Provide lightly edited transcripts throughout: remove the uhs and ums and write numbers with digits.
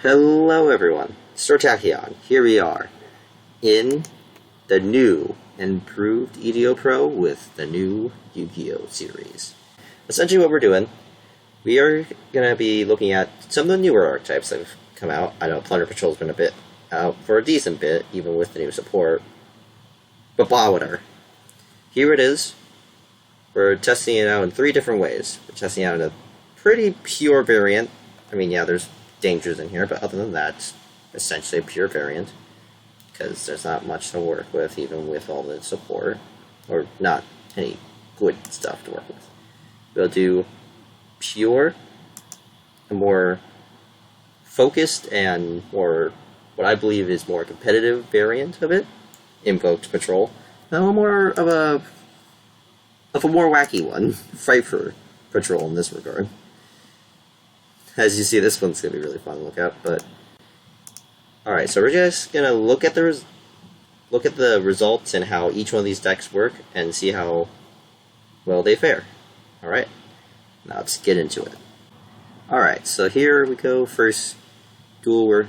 Hello everyone, Startachyon. Here we are in the new improved YGO Pro with the new YGO series. Essentially what we're doing, we are going to be looking at some of the newer archetypes that have come out. I know Plunder Patrol's been a bit out for a decent bit, even with the new support. But whatever. Here it is. We're testing it out in 3 different ways. We're testing it out in a pretty pure variant. I mean, yeah, there's dangers in here, but other than that, it's essentially a pure variant. Because there's not much to work with, even with all the support. Or not any good stuff to work with. We'll do pure, a more focused and more, what I believe is more competitive variant of it. Invoked Patrol. A little more of a more wacky one. Fight for Patrol in this regard. As you see, this one's gonna be really fun to look at. But alright, so we're just gonna look at the results and how each one of these decks work and see how well they fare. Alright, now let's get into it. Alright, so here we go. First duel we're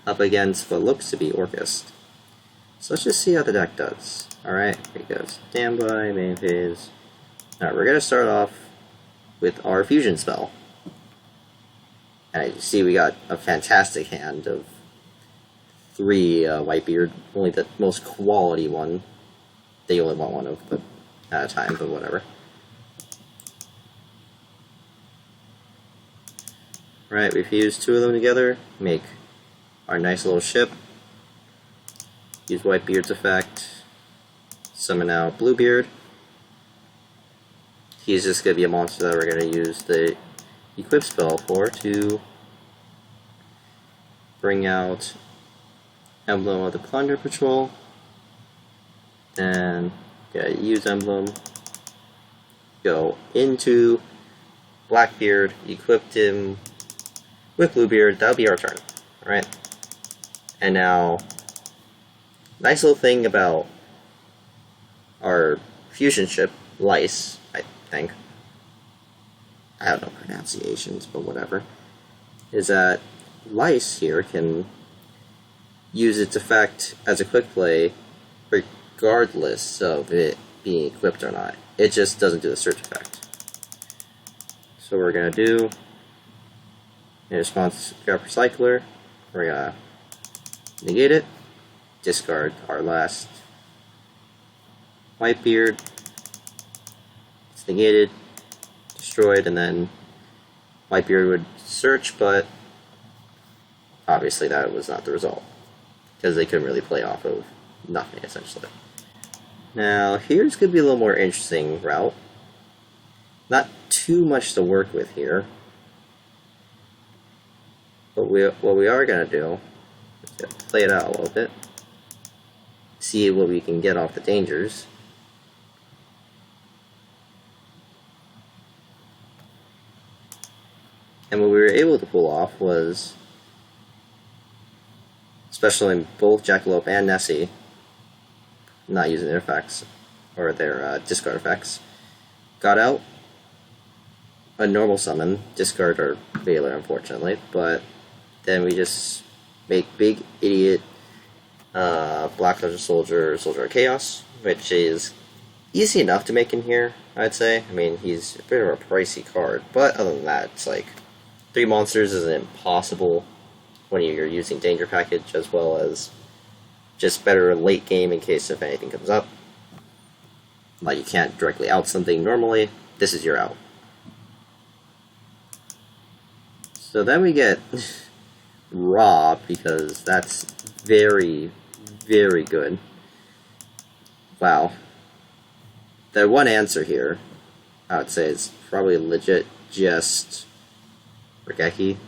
up against what looks to be Orcust. So let's just see how the deck does. Alright, here we go. Standby, main phase. Alright, we're gonna start off with our fusion spell. And you see we got a fantastic hand of 3 Whitebeard, only the most quality one. They only want one of, but at a time, but whatever. Right, we fuse 2 of them together, make our nice little ship. Use Whitebeard's effect, summon out Bluebeard. He's just going to be a monster that we're going to use the equip spell for to bring out Emblem of the Plunder Patrol. And use Emblem, go into Blackbeard, equipped him with Bluebeard. That'll be our turn. Alright. And now, nice little thing about our fusion ship, Lice, I think. I don't know pronunciations, but whatever. Is that Lice here can use its effect as a quick play regardless of it being equipped or not. It just doesn't do the search effect. So we're going to do, in response to grab Recycler, we're going to negate it, discard our last Whitebeard, it's negated, destroyed, and then Whitebeard would search, but obviously that was not the result, because they couldn't really play off of nothing, essentially. Now, here's going to be a little more interesting route. Not too much to work with here, but what we are going to do is play it out a little bit, see what we can get off the dangers. And what we were able to pull off was, especially in both Jackalope and Nessie, not using their effects, or their discard effects, got out a normal summon, discard our Veiler unfortunately, but then we just make big idiot Black Legend Soldier, Soldier of Chaos, which is easy enough to make in here, I'd say. I mean, he's a bit of a pricey card, but other than that, it's like 3 monsters is impossible when you're using Danger Package, as well as just better late game in case if anything comes up. Like, you can't directly out something normally, this is your out. So then we get Raw, because that's very, very good. Wow. The one answer here, I would say, is probably legit just Regeki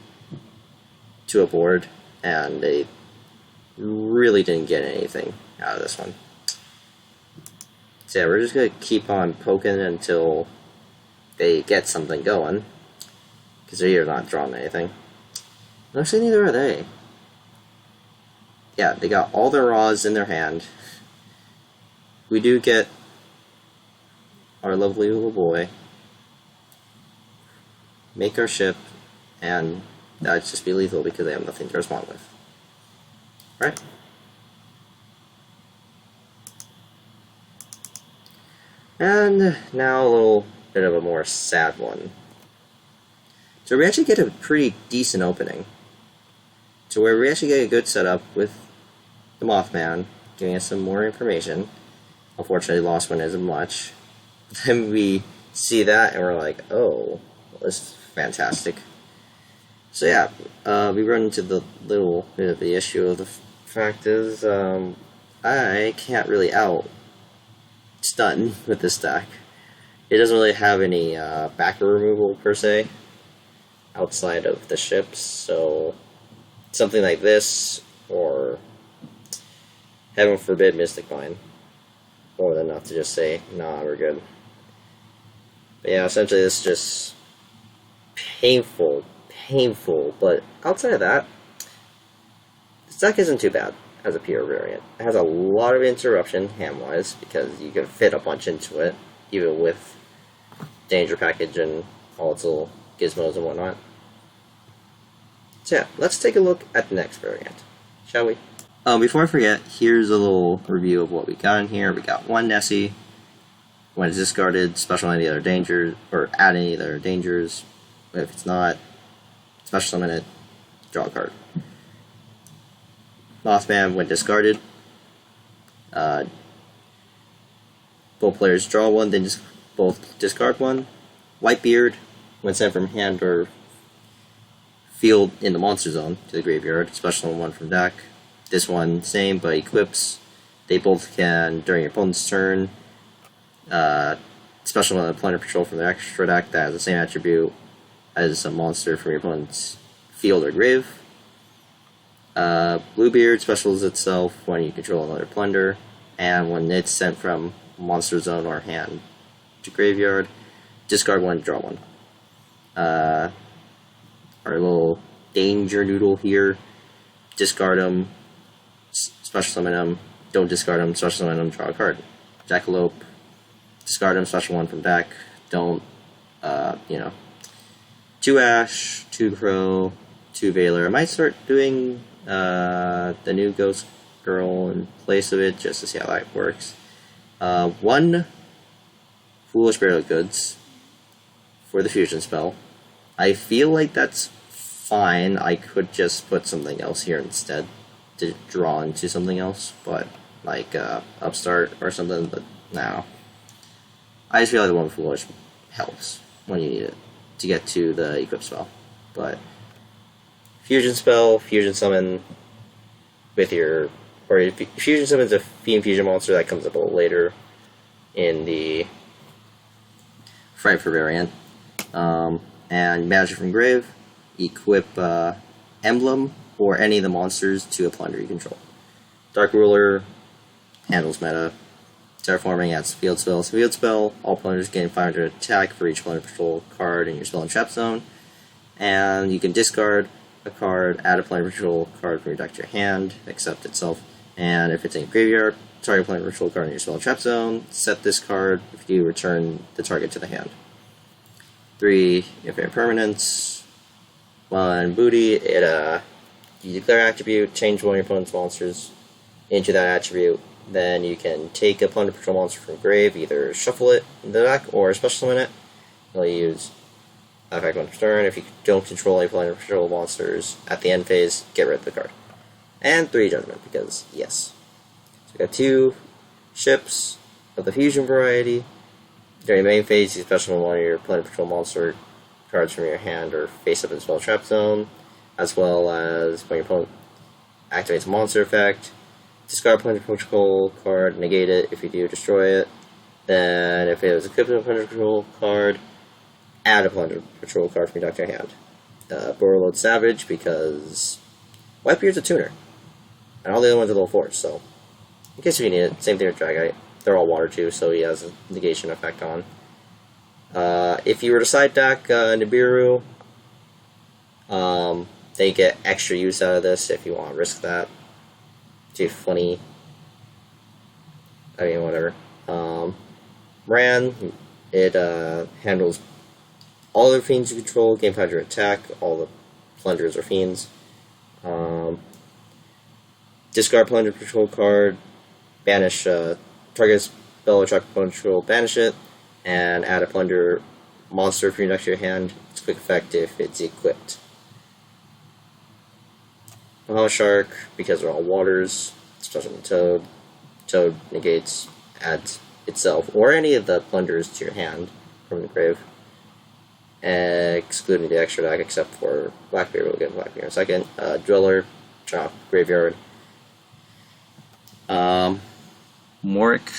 to a board, and they really didn't get anything out of this one. So yeah, we're just going to keep on poking until they get something going, because they're not drawing anything. Actually, neither are they. Yeah, they got all their Raws in their hand. We do get our lovely little boy, make our ship, and That'd just be lethal because they have nothing to respond with. Right? And now a little bit of a more sad one. So we actually get a pretty decent opening. So where we actually get a good setup with the Mothman, giving us some more information. Unfortunately, Lost One isn't much. Then we see that and we're like, oh, well, this is fantastic. So yeah, we run into the little bit of the issue of the fact is, I can't really out-stun with this deck. It doesn't really have any backer removal per se, outside of the ships, so something like this, or heaven forbid Mystic Mine, more than enough to just say, nah, we're good. But yeah, essentially this is just painful, but outside of that, this deck isn't too bad as a pure variant. It has a lot of interruption hand-wise, because you can fit a bunch into it, even with Danger Package and all its little gizmos and whatnot. So yeah, let's take a look at the next variant, shall we? Before I forget, here's a little review of what we got in here. We got one Nessie. When it's discarded, special any other dangers, or add any other dangers. If it's not, special summon it, draw a card. Mothman, when discarded, both players draw one, then both discard one. Whitebeard, when sent from hand or field in the monster zone to the graveyard, special one from deck. This one, same, but equips. They both can, during your opponent's turn, special one Plunder Patroll from their extra deck that has the same attribute as a monster from your opponent's field or grave. Bluebeard specials itself when you control another plunder, and when it's sent from monster zone or hand to graveyard, discard one, draw one. Our little danger noodle here, discard them, special summon them, don't discard them, special summon them, draw a card. Jackalope, discard them, special one from deck, don't, 2 Ash, 2 Crow, 2 Veiler. I might start doing the new Ghost Girl in place of it, just to see how that works. 1 Foolish Barrel of Goods for the fusion spell. I feel like that's fine. I could just put something else here instead to draw into something else, but like Upstart or something, but no. I just feel like the 1 Foolish helps when you need it to get to the equip spell. But fusion spell, fusion summon with your, or if fusion summons a Fiend Fusion monster, that comes up a little later in the Frightful variant. And Magic from Grave, equip Emblem or any of the monsters to a plunder you control. Dark Ruler handles meta. Terraforming adds field spell. Field spell, all plunders gain 500 attack for each Plunder Patrol card in your spell and trap zone. And you can discard a card, add a Plunder Patrol card from your deck to your hand, except itself. And if it's in your graveyard, target Plunder Patrol card in your spell and trap zone, set this card if you return the target to the hand. 3 infinite permanents. 1 booty, you declare attribute, change one of your opponent's monsters into that attribute. Then you can take a Plunder Patrol monster from grave, either shuffle it in the deck or special summon it. You'll use effect on turn. If you don't control any Plunder Patrol monsters at the end phase, get rid of the card. And 3 judgment, because yes. So we got 2 ships of the fusion variety. During the main phase, you special summon one of your Plunder Patrol monster cards from your hand or face up in spell trap zone, as well as when your opponent activates a monster effect, discard Plunder Patrol card, negate it. If you do, destroy it. Then, if it was equipped with a Plunder Patrol card, add a Plunder Patrol card from your deck to your hand. Borrowload Savage, because Whitebeard's a tuner, and all the other ones are level 4, so in case you need it. Same thing with Dragite. They're all water too, so he has a negation effect on. If you were to side deck Nibiru, they get extra use out of this if you want to risk that. Too funny. I mean, whatever. Ran, it handles all the fiends you control, gain 500 attack, all the plunders or fiends. Discard Plunder Patrol card, banish target spell or trap control, banish it, and add a plunder monster from your deck to your hand. It's quick effect if it's equipped. Bahama Shark, because they're all waters, especially Toad. Toad negates, adds itself, or any of the plunders to your hand from the grave. Excluding the extra deck, except for Blackbeard, we'll get Blackbeard in a second. Driller, drop, graveyard. Mork.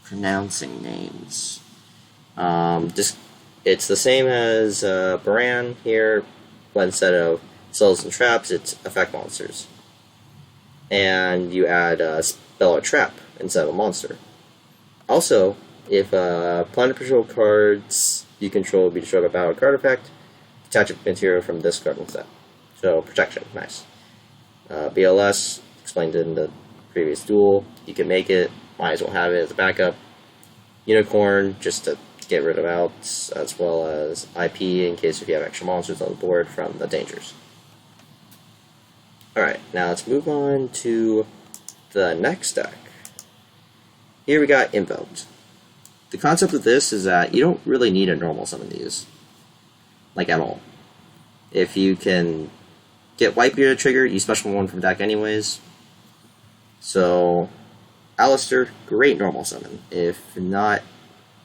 Pronouncing names. It's the same as Baran here, but instead of spells and traps, it's effect monsters. And you add a spell or trap instead of a monster. Also, if Plunder Patrol cards you control be destroyed by battle card effect, attach a material from this card instead. So, protection, nice. BLS, explained in the previous duel, you can make it, might as well have it as a backup. Unicorn, just to get rid of outs, as well as IP in case if you have extra monsters on the board from the dangers. Alright, now let's move on to the next deck. Here we got Invoked. The concept of this is that you don't really need a normal summon these. Like, at all. If you can get Whitebeard to trigger, you special one from deck anyways. So, Alistair, great normal summon. If not,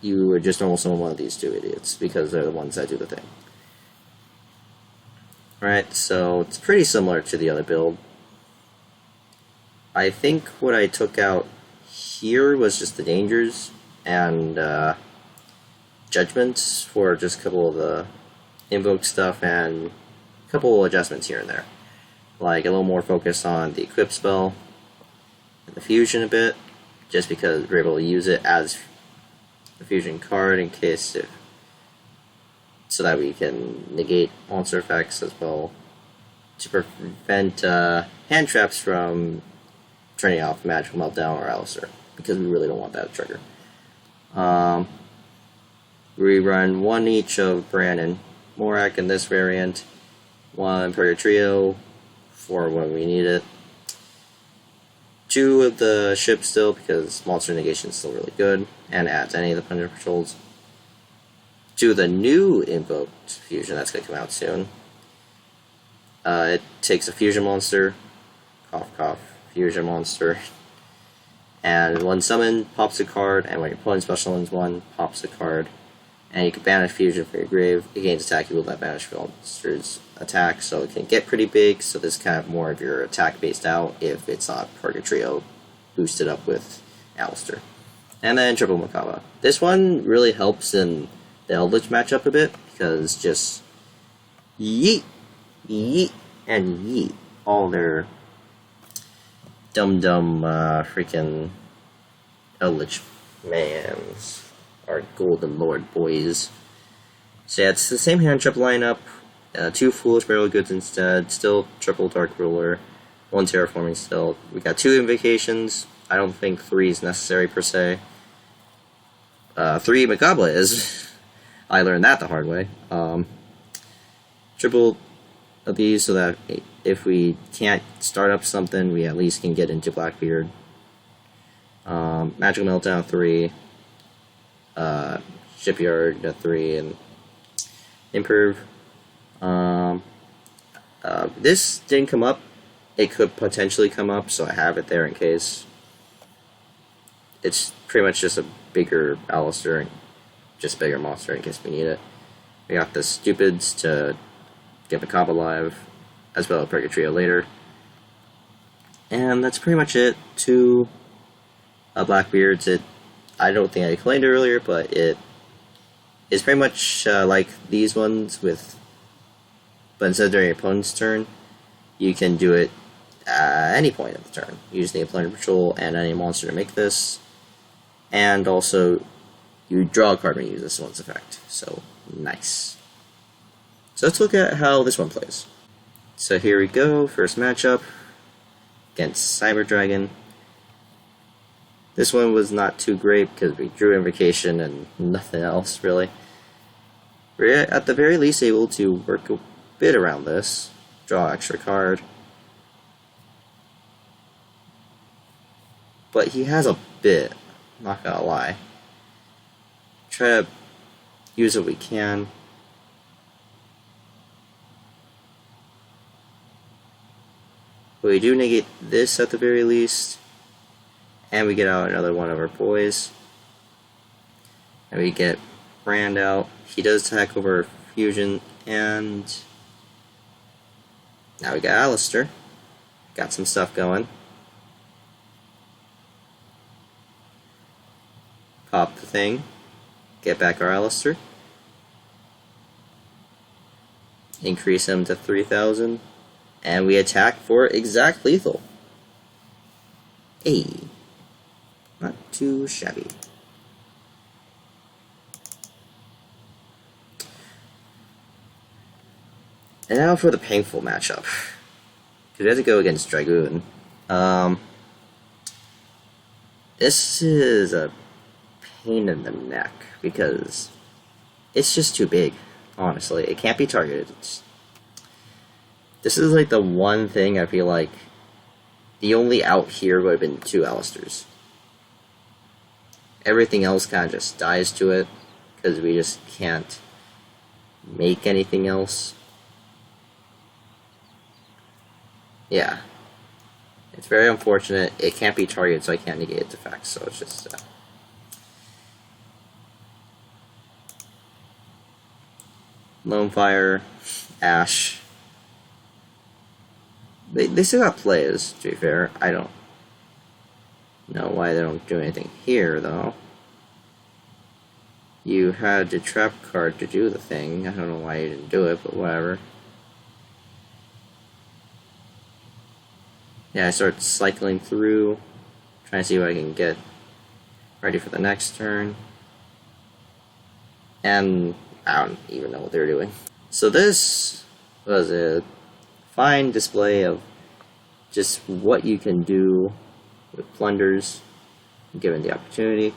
you would just normal summon one of these two idiots, because they're the ones that do the thing. Alright, so it's pretty similar to the other build. I think what I took out here was just the dangers and judgments for just a couple of the invoke stuff and a couple of adjustments here and there. Like a little more focus on the equip spell and the fusion a bit, just because we're able to use it as a fusion card in case if, so that we can negate monster effects as well to prevent hand traps from turning off Magical Meltdown or Alistair, because we really don't want that to trigger. We run one each of Bran and Morak in this variant, one per your trio for when we need it, two of the ships still because monster negation is still really good and adds any of the Plunder Patrols, two of the new invoked fusion that's going to come out soon. It takes a fusion monster, cough cough, fusion monster, and when summoned, pops a card, and when your opponent special summons one, pops a card, and you can banish fusion from your grave. It gains attack equal to that banished monster's attack, so it can get pretty big, so this is kind of more of your attack based out if it's not part of your trio boosted up with Alistair. And then Triple Macabre. This one really helps in the Eldritch matchup a bit, because just yeet, yeet, and yeet all their dumb freaking Eldritch mans, our Golden Lord boys. So yeah, it's the same hand trip lineup, two Foolish Barrel Goods instead, still triple Dark Ruler, one Terraforming still. We got two Invocations. I don't think 3 is necessary per se. 3 Macabre is. I learned that the hard way. Triple of these so that if we can't start up something, we at least can get into Blackbeard. Magical Meltdown 3, Shipyard 3, and Improve. This didn't come up. It could potentially come up, so I have it there in case. It's pretty much just a bigger Alistair and just bigger monster in case we need it. We got the Stupids to get the comp alive, as well as Purgatrio later. And that's pretty much it. Two Blackbeards. I don't think I explained it earlier, but it is pretty much like these ones, but instead of during your opponent's turn, you can do it at any point of the turn, using the Plunder Patrol and any monster to make this. And also, you draw a card when you use this one's effect. So, nice. So let's look at how this one plays. So here we go, first matchup against Cyber Dragon. This one was not too great because we drew Invocation and nothing else really. We're at the very least able to work a bit around this. Draw extra card. But he has a bit, not gonna lie. Try to use what we can. But we do negate this at the very least. And we get out another one of our boys. And we get Brand out. He does attack over fusion, and now we got Alistair. Got some stuff going. Pop the thing. Get back our Alistair. Increase him to 3,000. And we attack for exact lethal. Hey. Not too shabby. And now for the painful matchup. Because we have to go against Dragoon. This is a pain in the neck because it's just too big, honestly. It can't be targeted. This is like the one thing I feel like the only out here would have been 2 Alistairs. Everything else kind of just dies to it because we just can't make anything else. Yeah. It's very unfortunate. It can't be targeted, so I can't negate its effects, so it's just... Lone Fire, Ash. They still got plays, to be fair. I don't know why they don't do anything here, though. You had the trap card to do the thing. I don't know why you didn't do it, but whatever. Yeah, I start cycling through, trying to see what I can get ready for the next turn. And I don't even know what they're doing. So this was a fine display of just what you can do with plunders given the opportunity,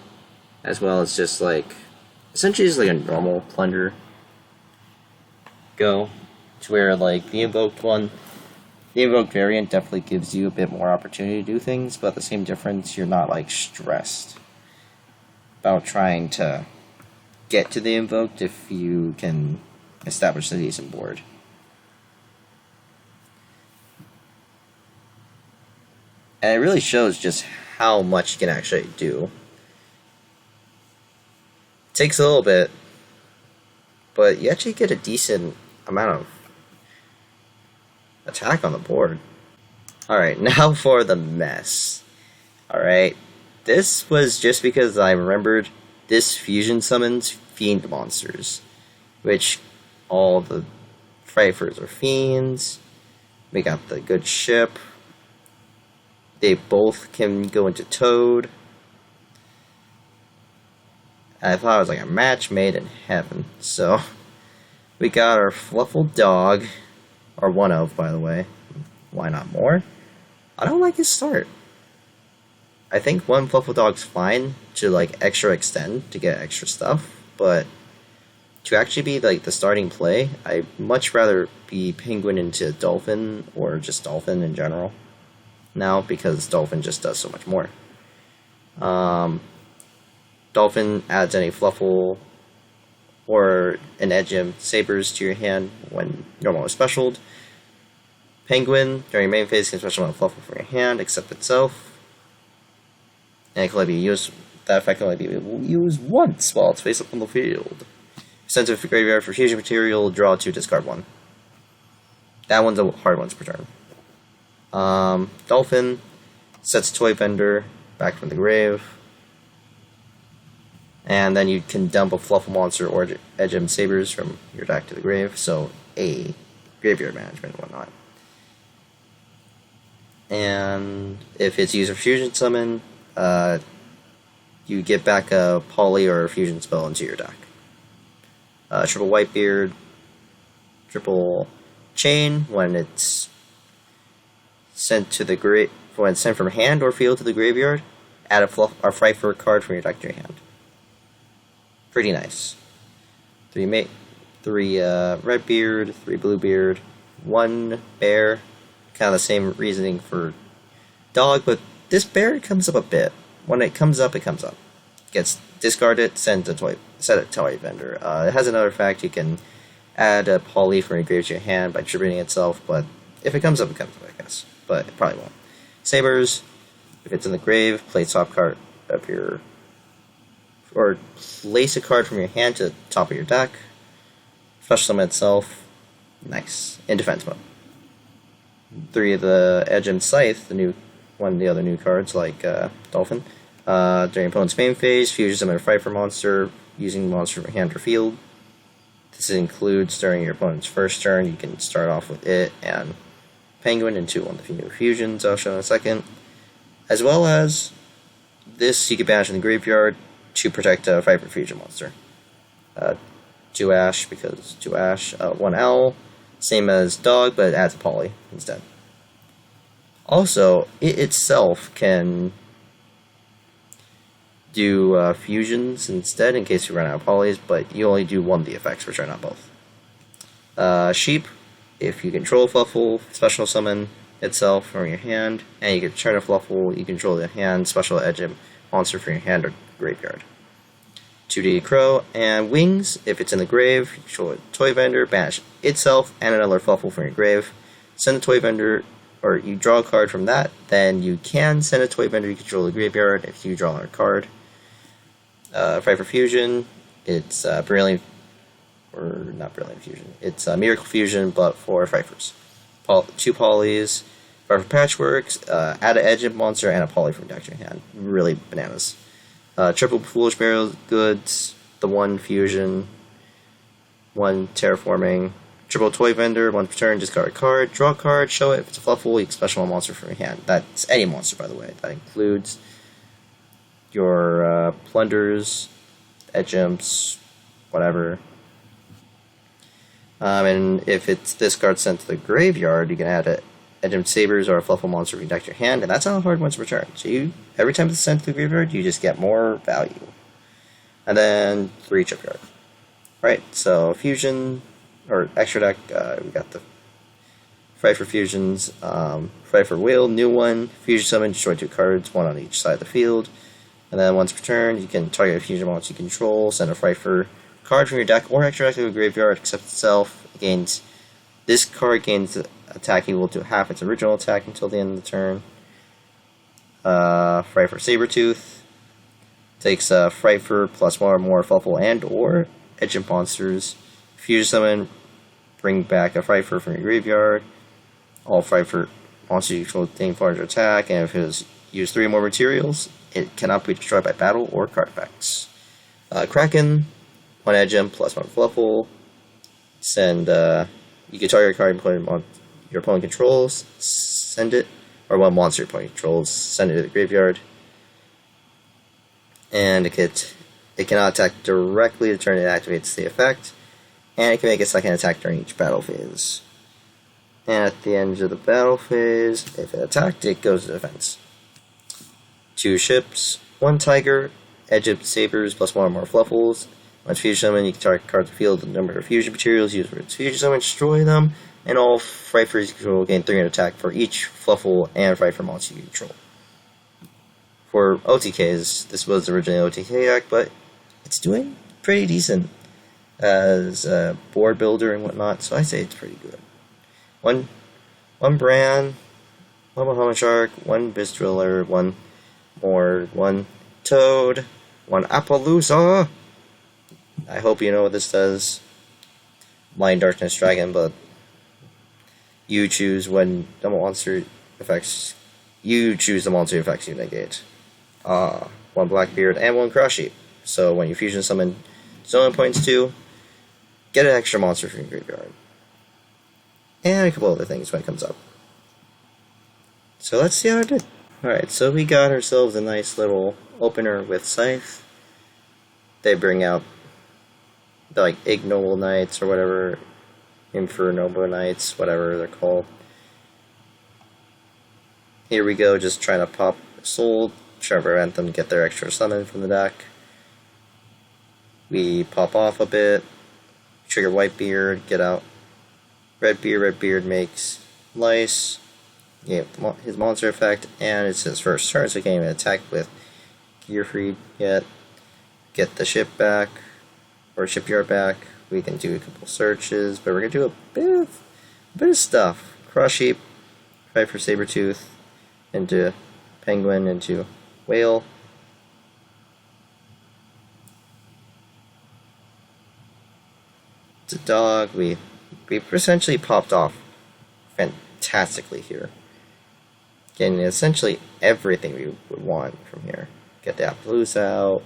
as well as just like essentially just like a normal plunder go, to where like the invoked variant definitely gives you a bit more opportunity to do things, but the same difference, you're not like stressed about trying to get to the invoked if you can establish a decent board. And it really shows just how much you can actually do. It takes a little bit, but you actually get a decent amount of attack on the board. Alright, now for the mess. Alright, this was just because I remembered this fusion summons fiend monsters, which all the Frifers are fiends. We got the good ship. They both can go into Toad. I thought it was like a match made in heaven. So, we got our Fluffle Dog, or one of, by the way. Why not more? I don't like his start. I think one Fluffle Dog's fine to like extra extend to get extra stuff, but to actually be like the starting play, I'd much rather be Penguin into Dolphin or just Dolphin in general now, because Dolphin just does so much more. Dolphin adds any Fluffle or an Edgem Sabers to your hand when normal is specialed. Penguin, during your main phase, can special summon a Fluffle from your hand, except itself. And it can only be used, that effect can only be used once while it's face up on the field. Send to the graveyard for fusion material, draw 2, discard 1. That one's a hard one per turn. Dolphin sets Toy Vendor back from the grave. And then you can dump a Fluffle monster or Edgem Sabers from your deck to the grave, so a graveyard management and whatnot. And if it's user fusion summon, you get back a Poly or a fusion spell into your deck. Triple Whitebeard, triple Chain when it's sent to the when it's sent from hand or field to the graveyard. Add a Frifer card from your deck to your hand. Pretty nice. 3 Redbeard, 3 Bluebeard, 1 Bear. Kind of the same reasoning for Dog, but this bear comes up a bit. When it comes up, it comes up. Gets discarded, set it to toy vendor. It has another effect. You can add a poly from your grave to your hand by tributing itself, but if it comes up, it comes up, I guess. But it probably won't. Sabers, if it's in the grave, play top card of your... or place a card from your hand to the top of your deck. Special summon itself. Nice. In defense mode. 3 of the Edge and Scythe, one of the other new cards, like Dolphin. During opponent's main phase, fusion summon a Pfeiffer monster using monster from hand or field. This includes during your opponent's first turn, you can start off with it and Penguin into one of the new fusions I'll show in a second. As well as this, you can banish in the graveyard to protect a Pfeiffer fusion monster. 2 Ash, because 2 Ash, 1 Owl, same as Dog, but it adds a poly instead. Also, it itself can do fusions instead in case you run out of polys, but you only do one of the effects, which are not both. Sheep, if you control Fluffle, special summon itself from your hand, and you can turn a Fluffle, you control the hand, special edge a monster from your hand or graveyard. 2D Crow, and Wings, if it's in the grave, you control a toy vendor, banish itself and another Fluffle from your grave, send a toy vendor, or you draw a card from that, then you can send a toy vendor you control the graveyard if you draw another card. Pfeiffer Fusion, it's Brilliant, or not Brilliant Fusion, it's Miracle Fusion, but for Pfeiffers. 2 polys, Pfeiffer Patchworks, add an Edge monster and a poly from deck to your hand. Really bananas. Triple Foolish Burial Goods, the 1 Fusion, 1 Terraforming, triple Toy Vendor, 1 per turn, discard a card, draw a card, show it. If it's a Fluffle, you can special a monster from your hand. That's any monster, by the way. That includes your Plunders, Edge Imps, whatever. And if it's this card sent to the graveyard, you can add a Edge Imp Sabers or a Fluffle monster from your deck to your hand, and that's how hard one's return. So every time it's sent to the graveyard, you just get more value. And then 3 Chipyard. Right, so Fusion, or extra deck, we got the Pfeiffer Fusions, Pfeiffer Whale, new one, Fusion Summon, destroy 2 cards, 1 on each side of the field. And then once per turn, you can target a fusion monster you control, send a Pfeiffer card from your deck or extra deck to the graveyard, except itself. This card gains attack equal to half its original attack until the end of the turn. Pfeiffer Sabertooth takes Pfeiffer plus 1 or more Fluffle and or Edge Imp monsters. Fusion Summon, bring back a Pfeiffer from your graveyard. All Pfeiffer monsters you control gain 400 attack, and if it has used 3 or more materials, it cannot be destroyed by battle or card effects. Kraken, 1 Edge Imp plus 1 Fluffle. Send, you can target a card your opponent controls, send it, or 1 monster your opponent controls, send it to the graveyard. And it cannot attack directly the turn it activates the effect, and it can make a second attack during each battle phase. And at the end of the battle phase, if it attacked, it goes to defense. 2 ships, 1 Tiger, Edge Imp Sabers plus 1 or more Fluffles. Once Fusion Summon, you can target cards in the field with the number of fusion materials used for its Fusion Summon, destroy them, and all Pfeiffers you control gain 300 attack for each Fluffle and Pfeiffer monster you control. For OTKs, this was originally an OTK deck, but it's doing pretty decent as a board builder and whatnot, so I say it's pretty good. One Bran, 1 Bahamut Shark, 1 Beast Driller, 1 Mord, 1 Toad, 1 Appaloosa. I hope you know what this does. Blind Darkness Dragon, but you choose when the monster effects. You choose the monster effects you negate. 1 Blackbeard and 1 Cross Sheep. So when you fusion summon zone points 2, get an extra monster from your graveyard. And a couple other things when it comes up. So let's see how I did. Alright, so we got ourselves a nice little opener with Scythe. They bring out the, like, Ignoble Knights or whatever, Infernoble Knights, whatever they're called. Here we go, just trying to pop Soul, trying to prevent them to get their extra summon from the deck. We pop off a bit, trigger Whitebeard, get out Redbeard makes Lice, yeah, his monster effect, and it's his first turn, so he can't even attack with Gearfried yet. Get the ship back, or shipyard back. We can do a couple searches, but we're gonna do a bit of stuff. Cross Sheep, fight for Sabretooth, into Penguin, into Whale. It's a dog. We essentially popped off fantastically here. Getting essentially everything we would want from here. Get the Appaloosa out,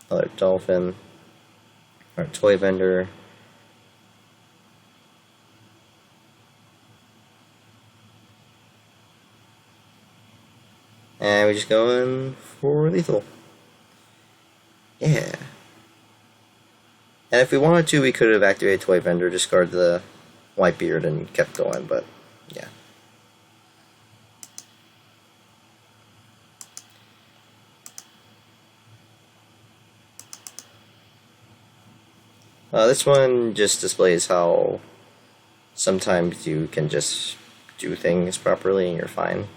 another dolphin, our toy vendor. And we just go in for lethal. Yeah. And if we wanted to, we could have activated toy vendor, discard the Whitebeard, and kept going, but yeah. This one just displays how sometimes you can just do things properly and you're fine.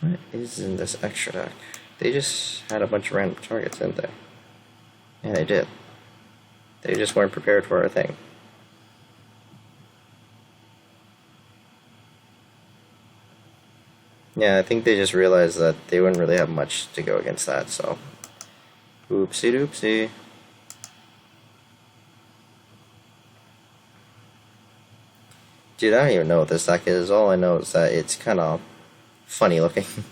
What is in this extra deck? They just had a bunch of random targets, didn't they? Yeah, they did. They just weren't prepared for our thing. Yeah, I think they just realized that they wouldn't really have much to go against that, so... Oopsie doopsie. Dude, I don't even know what this deck is. All I know is that it's kind of funny looking, to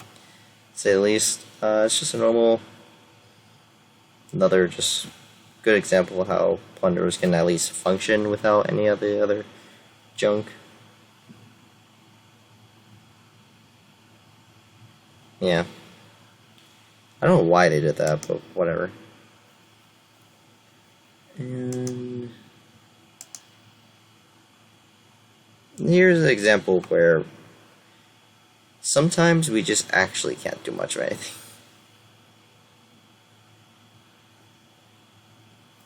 say the least. It's just a normal... Another just good example of how Plunders can at least function without any of the other junk. Yeah. I don't know why they did that, but whatever. And here's an example where sometimes we just actually can't do much of anything.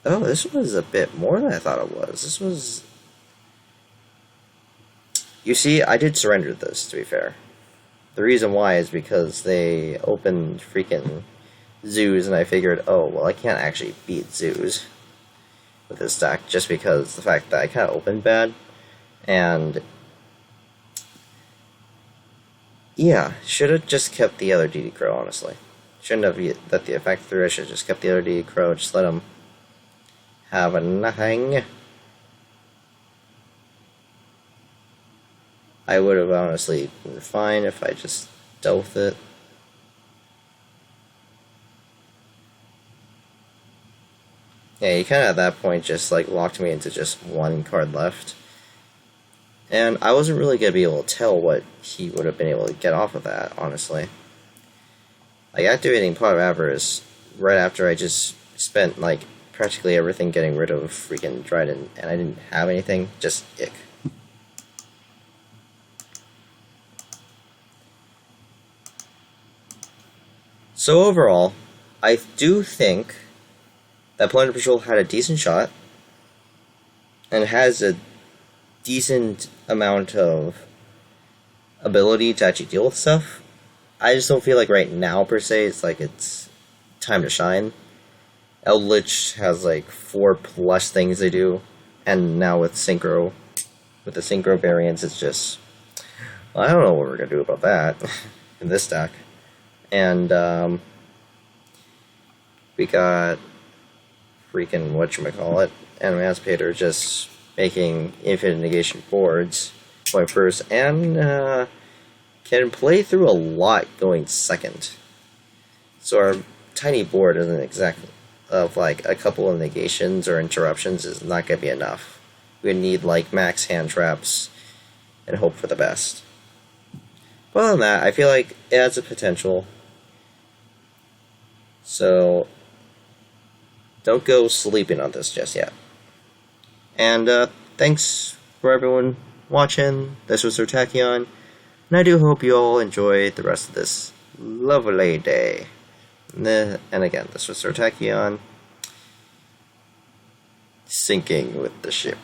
Oh, this was a bit more than I thought it was. This was... You see, I did surrender this, to be fair. The reason why is because they opened freaking zoos, and I figured, oh, well, I can't actually beat zoos with this deck, just because the fact that I kind of opened bad. And... yeah, should have just kept the other DD Crow, honestly. Shouldn't have let the effect through. I should have just kept the other DD Crow, just let him have a nothing. I would have honestly been fine if I just dealt with it. Yeah, he kind of at that point just like locked me into just one card left. And I wasn't really going to be able to tell what he would have been able to get off of that, honestly. Like, activating Pot of Avarice right after I just spent, like, practically everything getting rid of freaking Dryden, and I didn't have anything, just ick. So overall, I do think that Plunder Patrol had a decent shot, and has a decent amount of ability to actually deal with stuff. I just don't feel like right now, per se, it's like it's time to shine. Eldritch has like 4+ things they do, and now with Synchro, with the Synchro variants, it's just... well, I don't know what we're gonna do about that in this deck. And we got freaking whatchamacallit, Emancipator just making infinite negation boards going first, and can play through a lot going second. So our tiny board isn't exactly of like a couple of negations or interruptions is not going to be enough. We need like max hand traps and hope for the best. But other than that, I feel like it has a potential. So don't go sleeping on this just yet. And thanks for everyone watching. This was Tachyon, and I do hope you all enjoy the rest of this lovely day. And again, this was Tachyon. Sinking with the ship.